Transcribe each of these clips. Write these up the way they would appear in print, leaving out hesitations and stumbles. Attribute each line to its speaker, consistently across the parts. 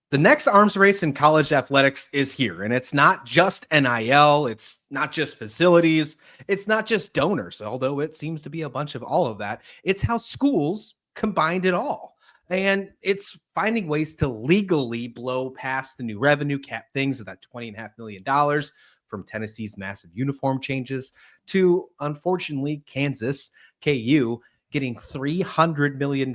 Speaker 1: The next arms race in college athletics is here, and it's not just NIL, it's not just facilities, it's not just donors, although it seems to be a bunch of all of that. It's how schools combined it all. And it's finding ways to legally blow past the new revenue cap things of that $20.5 million from Tennessee's massive uniform changes to, unfortunately, Kansas, KU, getting $300 million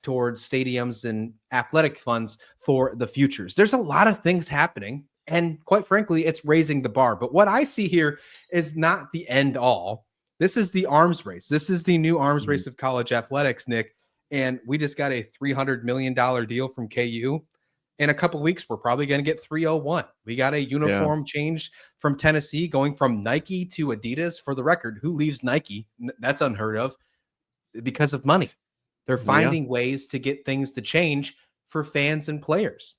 Speaker 1: towards stadiums and athletic funds for the futures. There's a lot of things happening, and quite frankly, it's raising the bar. But what I see here is not the end all. This is the arms race. This is the new arms race of college athletics, Nick. And we just got a $300 million deal from KU. In a couple of weeks, we're probably going to get 301. We got a uniform change from Tennessee going from Nike to Adidas. For the record, who leaves Nike? That's unheard of because of money. They're finding ways to get things to change for fans and players.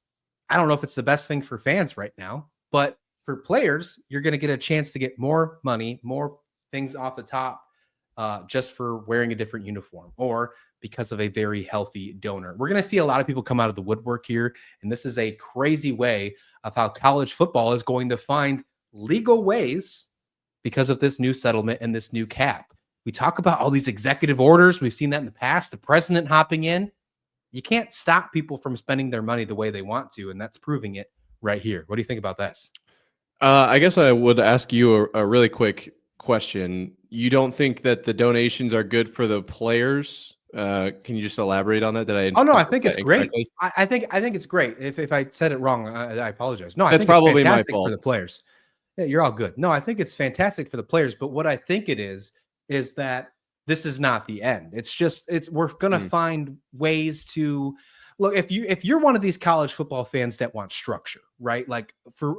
Speaker 1: I don't know if it's the best thing for fans right now, but for players, you're going to get a chance to get more money, more things off the top just for wearing a different uniform or because of a very healthy donor. We're going to see a lot of people come out of the woodwork here, and this is a crazy way of how college football is going to find legal ways because of this new settlement and this new cap. We talk about all these executive orders. We've seen that in the past, the president hopping in. You can't stop people from spending their money the way they want to, and that's proving it right here. What do you think about this?
Speaker 2: I guess I would ask you a really quick question. You don't think that the donations are good for the players? Can you just elaborate on that?
Speaker 1: I think it's great. I think it's great. If I said it wrong, I apologize. No, I
Speaker 2: think it's probably my fault
Speaker 1: for the players. Yeah, you're all good. No, I think it's fantastic for the players. But what I think it is that this is not the end. We're going to find ways to look. If you're one of these college football fans that want structure, right? Like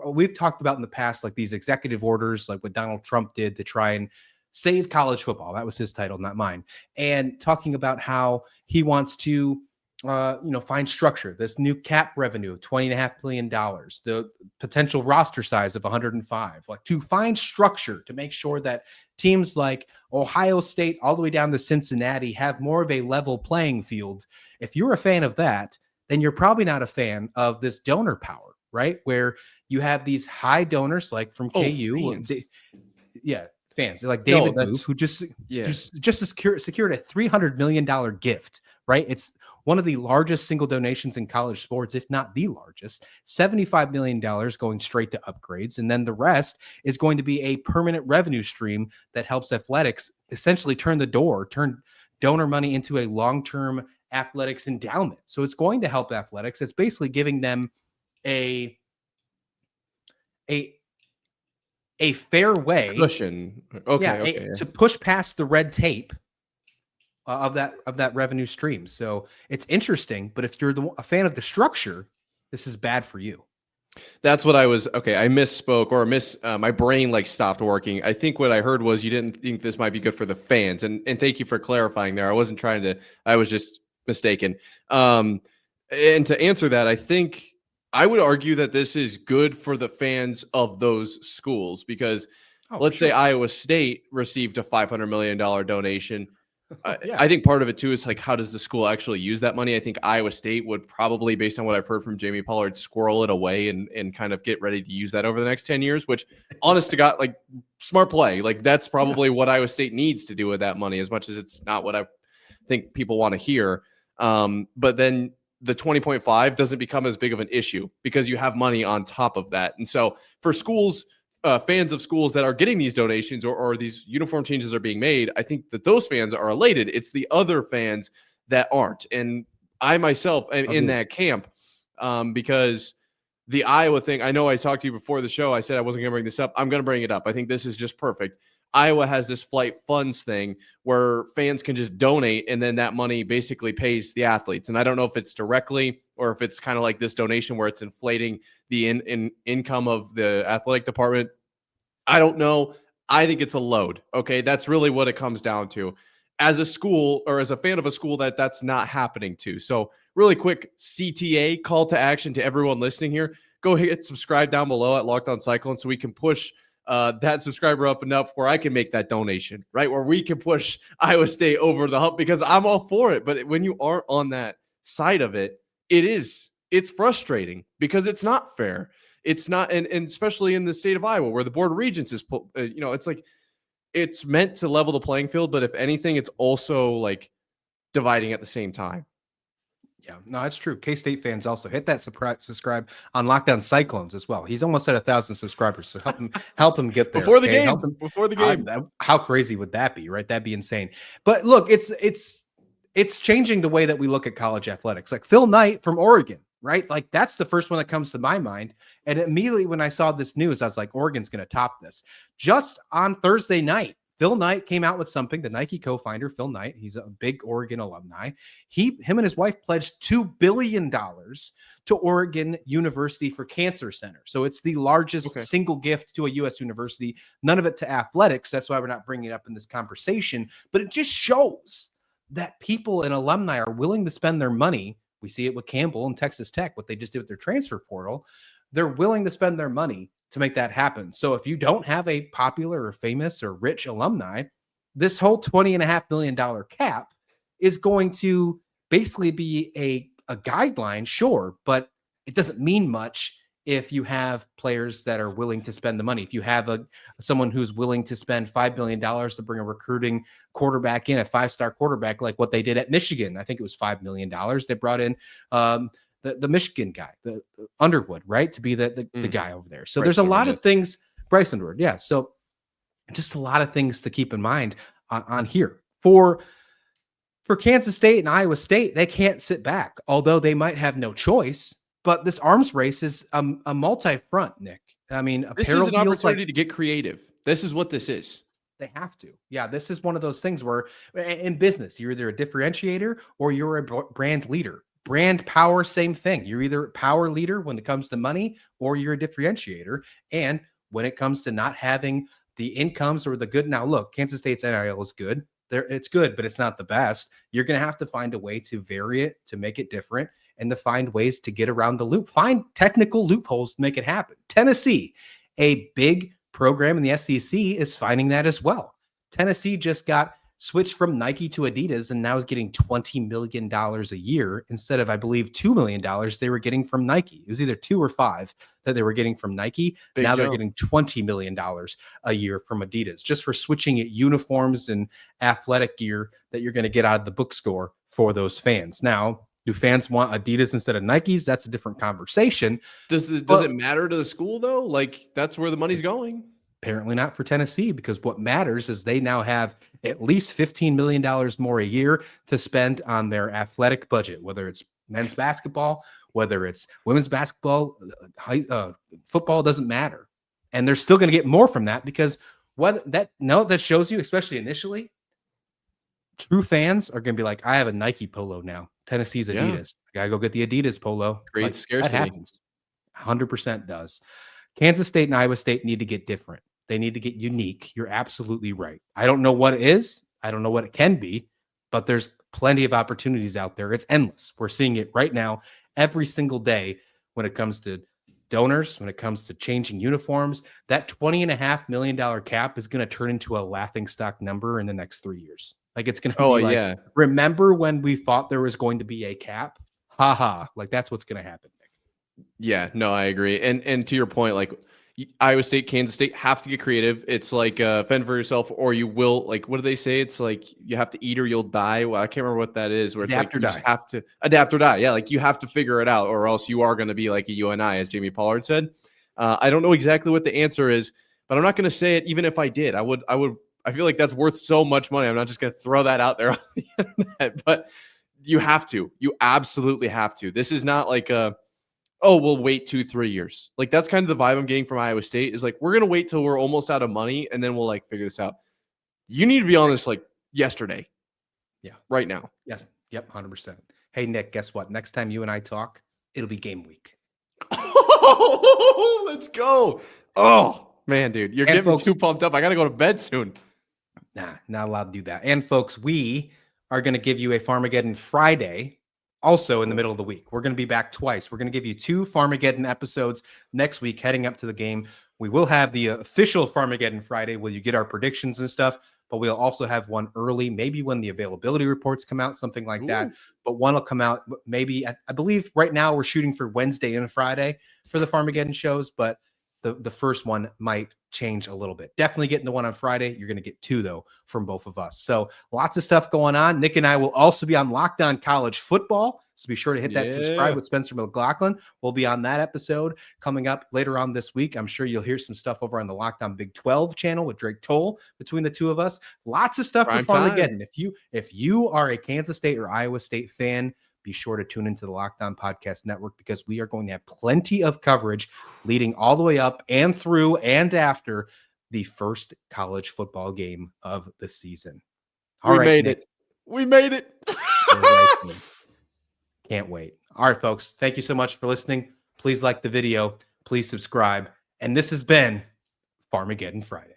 Speaker 1: we've talked about in the past, like these executive orders, like what Donald Trump did to try and save college football. That was his title, not mine. And talking about how he wants to, find structure, this new cap revenue of $20.5 million, the potential roster size of 105, like to find structure to make sure that teams like Ohio State all the way down to Cincinnati have more of a level playing field. If you're a fan of that, then you're probably not a fan of this donor power, right? Where you have these high donors like from KU. Fans like David Booth, who just secured a $300 million gift, right? It's one of the largest single donations in college sports, if not the largest. $75 million going straight to upgrades. And then the rest is going to be a permanent revenue stream that helps athletics essentially turn donor money into a long-term athletics endowment. So it's going to help athletics. It's basically giving them a fair way
Speaker 2: cushion.
Speaker 1: To push past the red tape of that revenue stream. So it's interesting, but if you're a fan of the structure, this is bad for you.
Speaker 2: That's what I was. Okay, I misspoke my brain stopped working. I think what I heard was you didn't think this might be good for the fans, and thank you for clarifying there. I wasn't trying to. I was just mistaken. And to answer that, I think I would argue that this is good for the fans of those schools because let's say Iowa State received a $500 million donation. I think part of it too is how does the school actually use that money? I think Iowa State would probably, based on what I've heard from Jamie Pollard, squirrel it away and kind of get ready to use that over the next 10 years, which honest to God, smart play. That's probably what Iowa State needs to do with that money, as much as it's not what I think people want to hear. But then the 20.5 doesn't become as big of an issue because you have money on top of that. And so for schools, fans of schools that are getting these donations or these uniform changes are being made, I think that those fans are elated. It's the other fans that aren't. And I myself am in that camp because the Iowa thing, I know I talked to you before the show. I said I wasn't going to bring this up. I'm going to bring it up. I think this is just perfect. Iowa has this flight funds thing where fans can just donate and then that money basically pays the athletes. And I don't know if it's directly or if it's kind of like this donation where it's inflating the income of the athletic department. I don't know. I think it's a load. Okay. That's really what it comes down to. As a school or as a fan of a school that's not happening to. So really quick CTA call to action to everyone listening here. Go hit subscribe down below at Locked On Cyclones so we can push that subscriber up enough where I can make that donation, right? Where we can push Iowa State over the hump because I'm all for it. But when you aren't on that side of it, it is it's frustrating because it's not fair. It's not, and especially in the state of Iowa where the Board of Regents is, it's like, it's meant to level the playing field, but if anything, it's also like dividing at the same time.
Speaker 1: Yeah, no, that's true. K-State fans also hit that subscribe on Lockdown Cyclones as well. He's almost at 1,000 subscribers, so help him get there
Speaker 2: before the
Speaker 1: okay?
Speaker 2: game. Before the game,
Speaker 1: how crazy would that be, right? That'd be insane. But look, it's changing the way that we look at college athletics. Like Phil Knight from Oregon, right? Like that's the first one that comes to my mind. And immediately when I saw this news, I was like, Oregon's going to top this. Just on Thursday night, Phil Knight came out with something. The Nike co-founder, Phil Knight, he's a big Oregon alumni. Him and his wife pledged $2 billion to Oregon University for Cancer Center. So it's the largest single gift to a U.S. university, none of it to athletics. That's why we're not bringing it up in this conversation. But it just shows that people and alumni are willing to spend their money. We see it with Campbell and Texas Tech, what they just did with their transfer portal. They're willing to spend their money to make that happen. So if you don't have a popular or famous or rich alumni, this whole $20.5 million cap is going to basically be a guideline, sure, but it doesn't mean much if you have players that are willing to spend the money. If you have someone who's willing to spend $5 million to bring a recruiting quarterback in, a 5-star quarterback, like what they did at Michigan, I think it was $5 million. They brought in the Michigan guy, the Underwood, right, to be the guy over there. So there's a lot of things, Bryce Underwood, yeah. So just a lot of things to keep in mind on here. For Kansas State and Iowa State, they can't sit back, although they might have no choice. But this arms race is a multi-front, Nick. I mean,
Speaker 2: this is an opportunity to get creative. This is what this is.
Speaker 1: They have to. Yeah, this is one of those things where in business, you're either a differentiator or you're a brand leader. Brand power, same thing. You're either a power leader when it comes to money or you're a differentiator. And when it comes to not having the incomes or the good. Now, look, Kansas State's NIL is good. It's good, but it's not the best. You're going to have to find a way to vary it, to make it different, and to find ways to get around the loop. Find technical loopholes to make it happen. Tennessee, a big program in the SEC, is finding that as well. Tennessee just got switched from Nike to Adidas and now is getting $20 million a year instead of, I believe, $2 million they were getting from Nike. It was either 2 or 5 that they were getting from Nike. Now they're getting $20 million a year from Adidas just for switching at uniforms and athletic gear that you're going to get out of the bookstore for those fans. Now, do fans want Adidas instead of Nikes? That's a different conversation.
Speaker 2: Does it matter to the school, though? Like, that's where the money's going.
Speaker 1: Apparently not for Tennessee, because what matters is they now have at least $15 million more a year to spend on their athletic budget, whether it's men's basketball, whether it's women's basketball, football, doesn't matter. And they're still going to get more from that because that shows you, especially initially, true fans are going to be like, I have a Nike polo now. Tennessee's Adidas. I got to go get the Adidas polo.
Speaker 2: Great scarcity.
Speaker 1: That happens. 100% does. Kansas State and Iowa State need to get different. They need to get unique. You're absolutely right. I don't know what it is. I don't know what it can be, but there's plenty of opportunities out there. It's endless. We're seeing it right now every single day when it comes to donors, when it comes to changing uniforms. That $20.5 million cap is going to turn into a laughingstock number in the next 3 years. Like it's going to be remember when we thought there was going to be a cap? Ha ha. Like that's what's going to happen.
Speaker 2: Yeah, no, I agree. And to your point, like Iowa State, Kansas State have to get creative. It's like fend for yourself or you will, like, what do they say? It's like you have to eat or you'll die. Well, I can't remember what that is, where it's adapt like you just have to adapt or die. Yeah, like you have to figure it out or else you are going to be like a UNI, as Jamie Pollard said. I don't know exactly what the answer is, but I'm not going to say it even if I did. I feel like that's worth so much money. I'm not just going to throw that out there on the internet, but you have to. You absolutely have to. This is not like we'll wait 2-3 years. Like that's kind of the vibe I'm getting from Iowa State is like, we're going to wait till we're almost out of money and then we'll like figure this out. You need to be on this like yesterday.
Speaker 1: Yeah.
Speaker 2: Right now.
Speaker 1: Yes. Yep. 100%. Hey, Nick, guess what? Next time you and I talk, it'll be game week.
Speaker 2: Oh, let's go. Oh man, dude, you're getting me too pumped up. I got to go to bed soon.
Speaker 1: Nah, not allowed to do that. And folks, we are going to give you a Farmageddon Friday also in the middle of the week. We're going to be back twice. We're going to give you 2 Farmageddon episodes next week heading up to the game. We will have the official Farmageddon Friday where you get our predictions and stuff. but we'll also have one early, maybe when the availability reports come out, something like that.
Speaker 2: Ooh.
Speaker 1: But one will come out maybe, I believe right now we're shooting for Wednesday and Friday for the Farmageddon shows, but the first one might change a little bit. Definitely getting the one on Friday. You're going to get two, though, from both of us. So lots of stuff going on. Nick and I will also be on Locked On College Football. So be sure to hit that subscribe with Spencer McLaughlin. We'll be on that episode coming up later on this week. I'm sure you'll hear some stuff over on the Locked On Big 12 channel with Drake Toll between the two of us. Lots of stuff for Farmageddon. If you are a Kansas State or Iowa State fan, be sure to tune into the Locked On Podcast Network, because we are going to have plenty of coverage leading all the way up and through and after the first college football game of the season.
Speaker 2: We made it.
Speaker 1: Can't wait. All right, folks. Thank you so much for listening. Please like the video. Please subscribe. And this has been Farmageddon Friday.